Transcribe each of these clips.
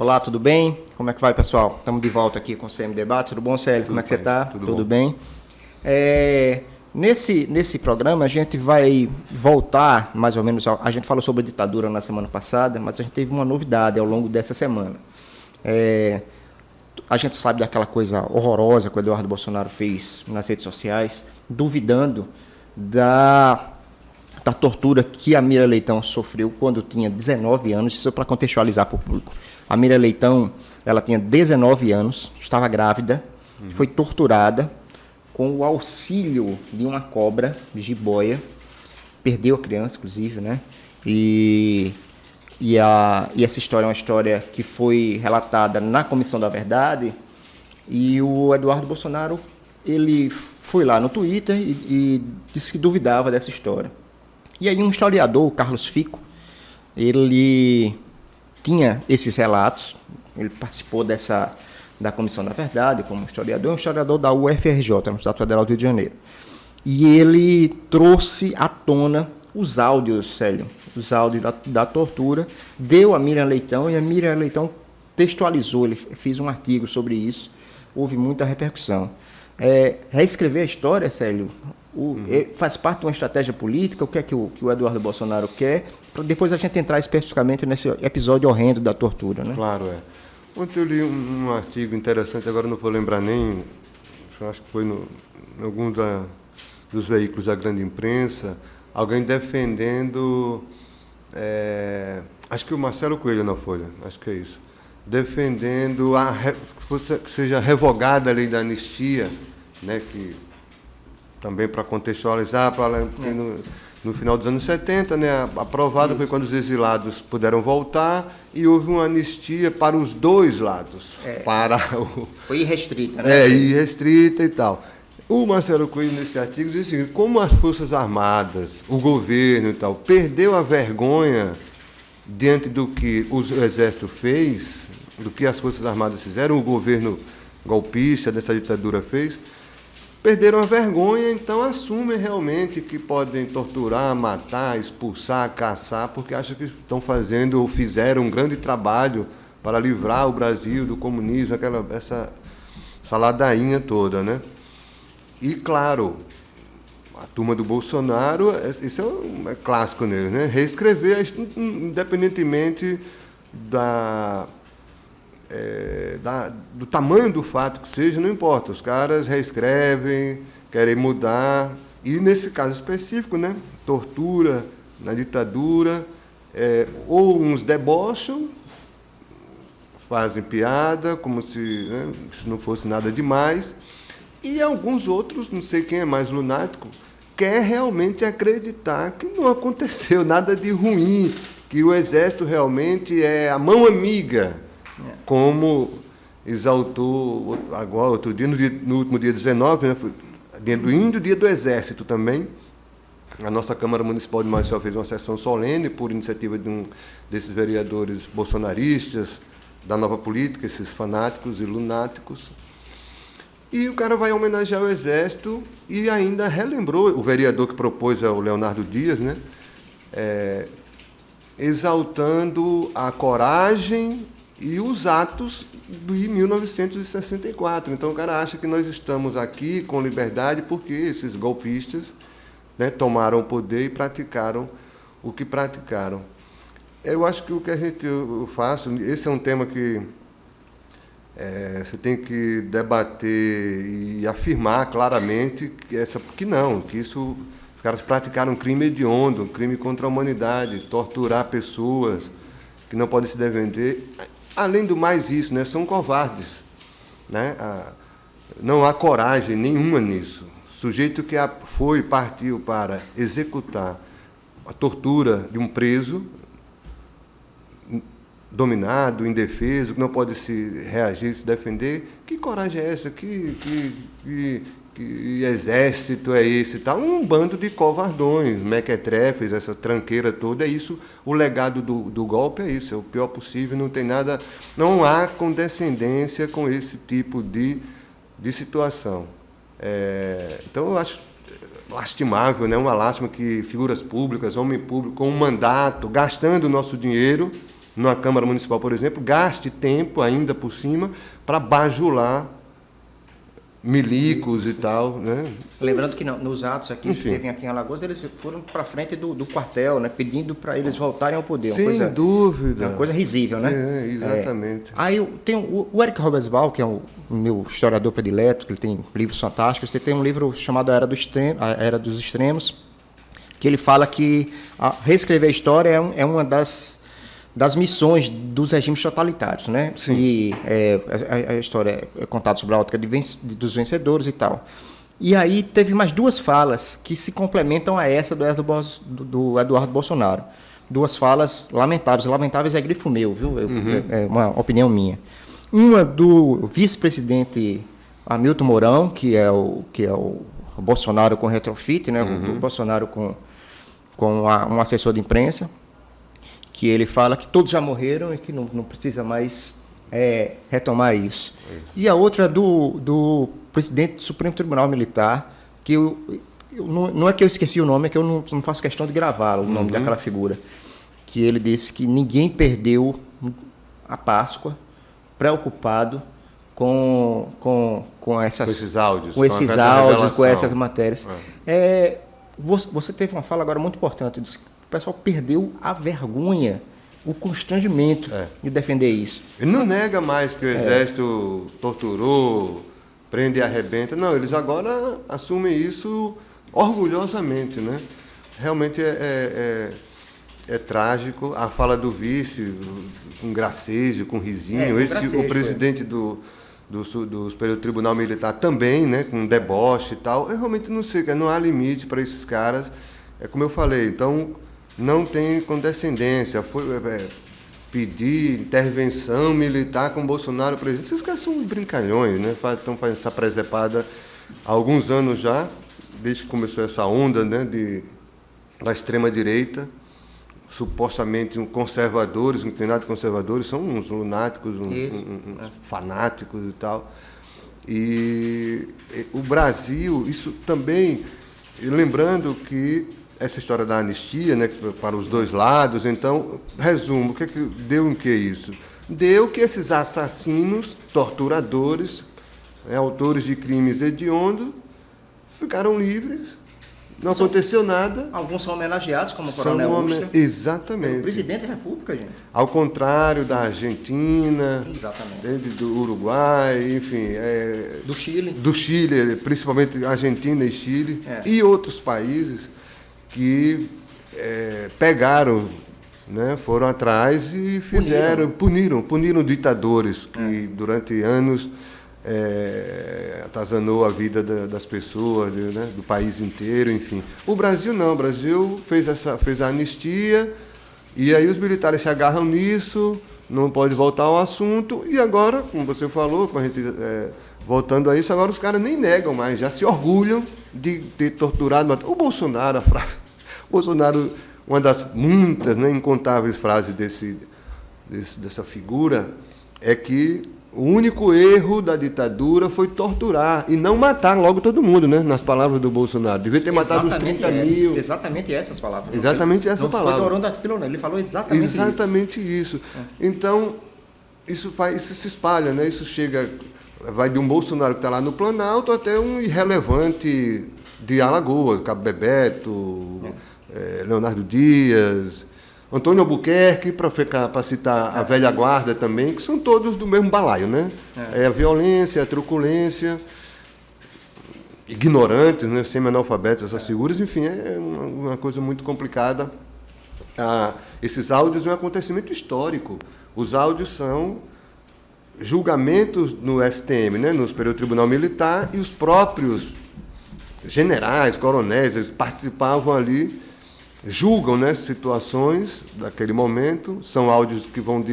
Olá, tudo bem? Como é que vai, pessoal? Estamos de volta aqui com o CM Debate. Tudo bom, Célio? Como é que você está? Tudo bem? Nesse programa, a gente vai voltar, mais ou menos, a gente falou sobre a ditadura na semana passada, mas a gente teve uma novidade ao longo dessa semana. A gente sabe daquela coisa horrorosa que o Eduardo Bolsonaro fez nas redes sociais, duvidando da tortura que a Mira Leitão sofreu quando tinha 19 anos, isso para contextualizar para o público. A Mira Leitão, ela tinha 19 anos, estava grávida, foi torturada com o auxílio de uma cobra jiboia, perdeu a criança, inclusive, né? E essa história é uma história que foi relatada na Comissão da Verdade, e o Eduardo Bolsonaro, ele foi lá no Twitter e disse que duvidava dessa história. E aí um historiador, o Carlos Fico, ele tinha esses relatos, ele participou da Comissão da Verdade como historiador, um historiador da UFRJ, na Universidade Federal do Rio de Janeiro. E ele trouxe à tona os áudios, Célio, os áudios da tortura, deu a Miriam Leitão, e a Miriam Leitão textualizou, ele fez um artigo sobre isso, houve muita repercussão. Reescrever a história, Célio, faz parte de uma estratégia política, o que é que o Eduardo Bolsonaro quer, para depois a gente entrar especificamente nesse episódio horrendo da tortura, né? Claro, Ontem eu li um artigo interessante, agora não vou lembrar nem, acho que foi em algum dos veículos da grande imprensa, alguém defendendo, acho que o Marcelo Coelho na Folha, acho que é isso, defendendo que seja revogada a lei da anistia, né, que também para contextualizar, no final dos anos 70, né, aprovada foi quando os exilados puderam voltar e houve uma anistia para os dois lados. Foi irrestrita, né? Irrestrita e tal. O Marcelo Coelho, nesse artigo, diz o seguinte: como as Forças Armadas, o governo e tal, perdeu a vergonha diante do que o Exército fez, do que as Forças Armadas fizeram, o governo golpista dessa ditadura fez, perderam a vergonha, então assumem realmente que podem torturar, matar, expulsar, caçar, porque acham que estão fazendo ou fizeram um grande trabalho para livrar o Brasil do comunismo, essa ladainha toda, né? E, claro, a turma do Bolsonaro, isso é clássico nele, né? Reescrever, independentemente do tamanho do fato que seja, não importa. Os caras reescrevem, querem mudar. E, nesse caso específico, né? Tortura na ditadura, ou uns debocham, fazem piada, como se, né, isso não fosse nada demais. E alguns outros, não sei quem é mais lunático, quer realmente acreditar que não aconteceu nada de ruim, que o Exército realmente é a mão amiga, como exaltou agora, outro dia, no último dia 19, né, dia do Índio, dia do Exército também. A nossa Câmara Municipal de Maceió fez uma sessão solene por iniciativa de um desses vereadores bolsonaristas, da nova política, esses fanáticos e lunáticos. E o cara vai homenagear o Exército e ainda relembrou, o vereador que propôs é o Leonardo Dias, né, exaltando a coragem e os atos de 1964. Então o cara acha que nós estamos aqui com liberdade porque esses golpistas, né, tomaram o poder e praticaram o que praticaram. Eu acho que o que eu faço, esse é um tema que você tem que debater e afirmar claramente que os caras praticaram um crime hediondo, um crime contra a humanidade, torturar pessoas que não podem se defender. Além do mais isso, né, são covardes, né? Não há coragem nenhuma nisso. O sujeito que partiu para executar a tortura de um preso, dominado, indefeso, que não pode se reagir, se defender. Que coragem é essa? Que exército é esse? Tá? Um bando de covardões, mequetrefes, essa tranqueira toda, é isso. O legado do golpe é isso, é o pior possível, não tem nada, não há condescendência com esse tipo de situação. Então, eu acho lastimável, né? Uma lástima que figuras públicas, homem público, com um mandato, gastando o nosso dinheiro, numa Câmara Municipal, por exemplo, gaste tempo ainda por cima para bajular milicos e tal, né? Lembrando que nos atos aqui, que teve aqui em Alagoas, eles foram para frente do quartel, né? Pedindo para eles voltarem ao poder. Sem dúvida. Uma coisa risível, né? Exatamente. Aí tem o Eric Hobsbawm, que é o meu historiador predileto, que ele tem livros fantásticos. Ele tem um livro chamado A Era dos Extremos, que ele fala que reescrever a história é uma das missões dos regimes totalitários, né? Sim. E a história é contada sobre a ótica dos vencedores e tal. E aí teve mais duas falas que se complementam a essa do Eduardo Bolsonaro. Duas falas lamentáveis. Lamentáveis é grifo meu, viu? É uma opinião minha. Uma do vice-presidente Hamilton Mourão, que é o Bolsonaro com retrofit, né? O Bolsonaro com um assessor de imprensa, que ele fala que todos já morreram e que não precisa mais retomar isso. E a outra do presidente do Supremo Tribunal Militar, que não é que eu esqueci o nome, é que eu não faço questão de gravá-lo, o nome daquela figura, que ele disse que ninguém perdeu a Páscoa preocupado com esses áudios, com essas matérias. Você teve uma fala agora muito importante, disse que o pessoal perdeu a vergonha, o constrangimento de defender isso. Ele não nega mais que o Exército torturou, prende e arrebenta. Não, eles agora assumem isso orgulhosamente, né? Realmente é trágico. A fala do vice, com gracejo, com risinho. O presidente do Superior Tribunal Militar também, né? Com deboche e tal. Eu realmente não sei, não há limite para esses caras. É como eu falei, então não tem condescendência. Pedir intervenção militar com Bolsonaro presidente. Esses caras são brincalhões, né? Estão fazendo essa presepada há alguns anos já, desde que começou essa onda, né, da extrema-direita, supostamente conservadores, não tem nada de conservadores, são uns lunáticos, uns fanáticos e tal. E o Brasil, isso também, lembrando que essa história da anistia, né, para os dois lados, então, resumo, o que deu em que isso? Deu que esses assassinos, torturadores, autores de crimes hediondos, ficaram livres, não aconteceu nada. Alguns são homenageados, como o Coronel Ustra. Exatamente. O presidente da República, gente. Ao contrário da Argentina, do Uruguai, enfim. Do Chile. Do Chile, principalmente Argentina e Chile, e outros países que pegaram, né, foram atrás e puniram ditadores que durante anos atazanou a vida das pessoas, né, do país inteiro, enfim. O Brasil não, o Brasil fez a anistia e aí os militares se agarram nisso, não pode voltar ao assunto e agora, como você falou, com a gente voltando a isso, agora os caras nem negam mais, já se orgulham de ter torturado. O Bolsonaro, uma das muitas, né, incontáveis frases dessa figura é que o único erro da ditadura foi torturar e não matar logo todo mundo, né? Nas palavras do Bolsonaro. Devia ter matado uns 30 mil. Exatamente essas palavras. Exatamente essa palavra. Não foi Dorão da Pilona, ele falou exatamente isso. Então, isso se espalha, né? Isso vai de um Bolsonaro que está lá no Planalto até um irrelevante de Alagoas, Cabo Bebeto, Leonardo Dias, Antônio Albuquerque, para citar a velha guarda também, que são todos do mesmo balaio, né? A violência, a truculência, ignorantes, né? Semi-analfabetos, essas figuras, enfim, é uma coisa muito complicada. Esses áudios é um acontecimento histórico. Os áudios são julgamentos no STM, né? No Superior Tribunal Militar, e os próprios generais, coronéis, eles participavam ali, julgam, né, situações daquele momento. São áudios que vão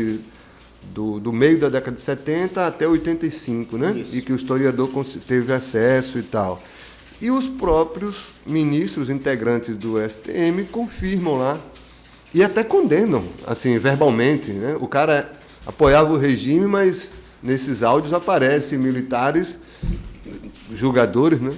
do meio da década de 70 até 85, né? Isso. E que o historiador teve acesso e tal. E os próprios ministros integrantes do STM confirmam lá e até condenam, assim, verbalmente, né? O cara apoiava o regime, mas nesses áudios aparecem militares, julgadores, né?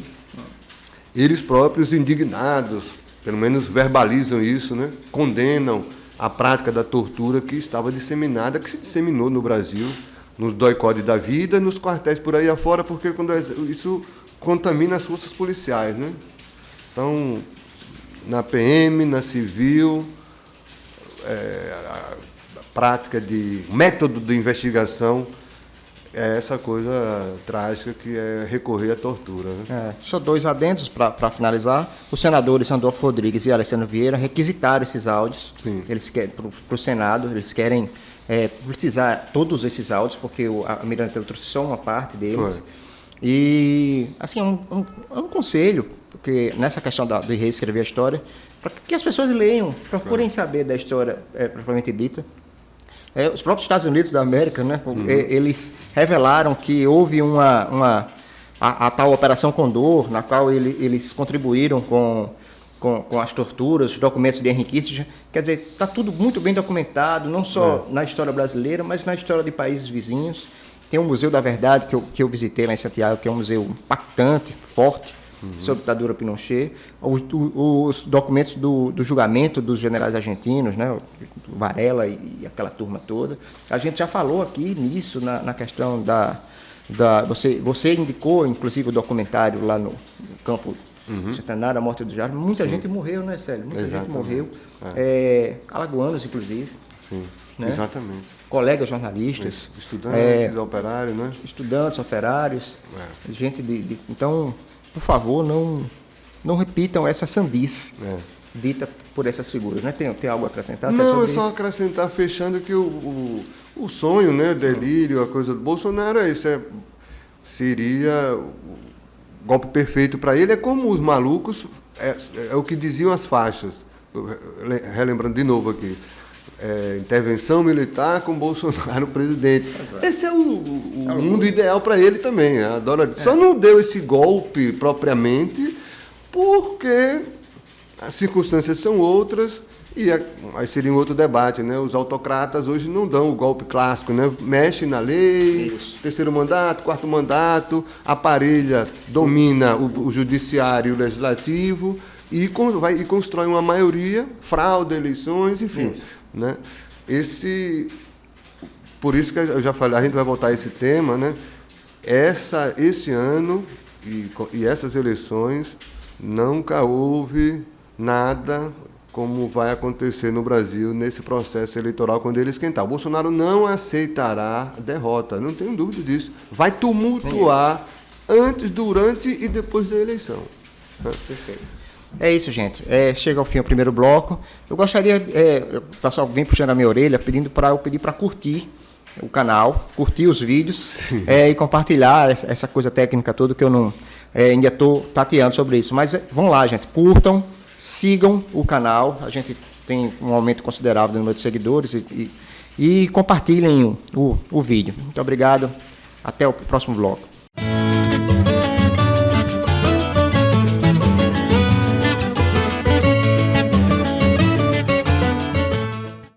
Eles próprios indignados, pelo menos verbalizam isso, né? Condenam a prática da tortura que estava disseminada, que se disseminou no Brasil, nos doicode da vida, nos quartéis por aí afora, porque isso contamina as forças policiais, né? Então, na PM, na civil, a prática de método de investigação é essa coisa trágica que é recorrer à tortura, né? Só 2 adendos para finalizar. Os senadores Randolfo Rodrigues e Alessandro Vieira requisitaram esses áudios. Sim. Eles querem para o Senado, eles querem precisar todos esses áudios, porque a Miranda trouxe só uma parte deles. Foi. E, assim, um conselho, porque nessa questão de reescrever a história, para que as pessoas leiam, procurem saber da história propriamente dita. Os próprios Estados Unidos da América, né, eles revelaram que houve a tal Operação Condor, na qual eles contribuíram com as torturas, os documentos de Henry Kissinger. Quer dizer, está tudo muito bem documentado, não só na história brasileira, mas na história de países vizinhos. Tem o Museu da Verdade, que eu visitei lá em Santiago, que é um museu impactante, forte, sobre a ditadura Pinochet. Os documentos do julgamento dos generais argentinos, né, o Varela e aquela turma toda. A gente já falou aqui nisso, na questão você indicou, inclusive, o documentário lá no campo centenário, a morte do Jair. Muita gente morreu, né, Célio? Muita gente morreu. Alagoanos, inclusive. Sim, né? Exatamente. Colegas jornalistas. Estudantes, operários, né? Estudantes, operários. Gente Então, por favor, não repitam essa sandice dita por essas figuras, né? Tem algo a acrescentar? Não, é só acrescentar, fechando, que o sonho, né, o delírio, a coisa do Bolsonaro é isso, seria o golpe perfeito para ele, é como os malucos, é o que diziam as faixas, relembrando de novo aqui, intervenção militar com Bolsonaro presidente. Esse é o mundo ideal para ele também. Adora. Só não deu esse golpe propriamente porque as circunstâncias são outras e aí seria um outro debate, né? Os autocratas hoje não dão o golpe clássico, né? Mexe na lei, terceiro mandato, quarto mandato, aparelha, domina o judiciário e o legislativo e constrói uma maioria, fraude eleições, enfim. Né? Por isso que eu já falei, a gente vai voltar a esse tema, né? Esse ano e essas eleições nunca houve nada como vai acontecer no Brasil nesse processo eleitoral quando ele esquentar. O Bolsonaro não aceitará a derrota, não tenho dúvida disso. Vai tumultuar antes, durante e depois da eleição. Perfeito. É isso, gente. Chega ao fim o primeiro bloco. Eu gostaria, o pessoal vem puxando a minha orelha, pedindo para curtir o canal, curtir os vídeos e compartilhar essa coisa técnica toda que eu não ainda estou tateando sobre isso. Mas vão lá, gente, curtam, sigam o canal. A gente tem um aumento considerável no número de seguidores e compartilhem o vídeo. Muito obrigado. Até o próximo bloco.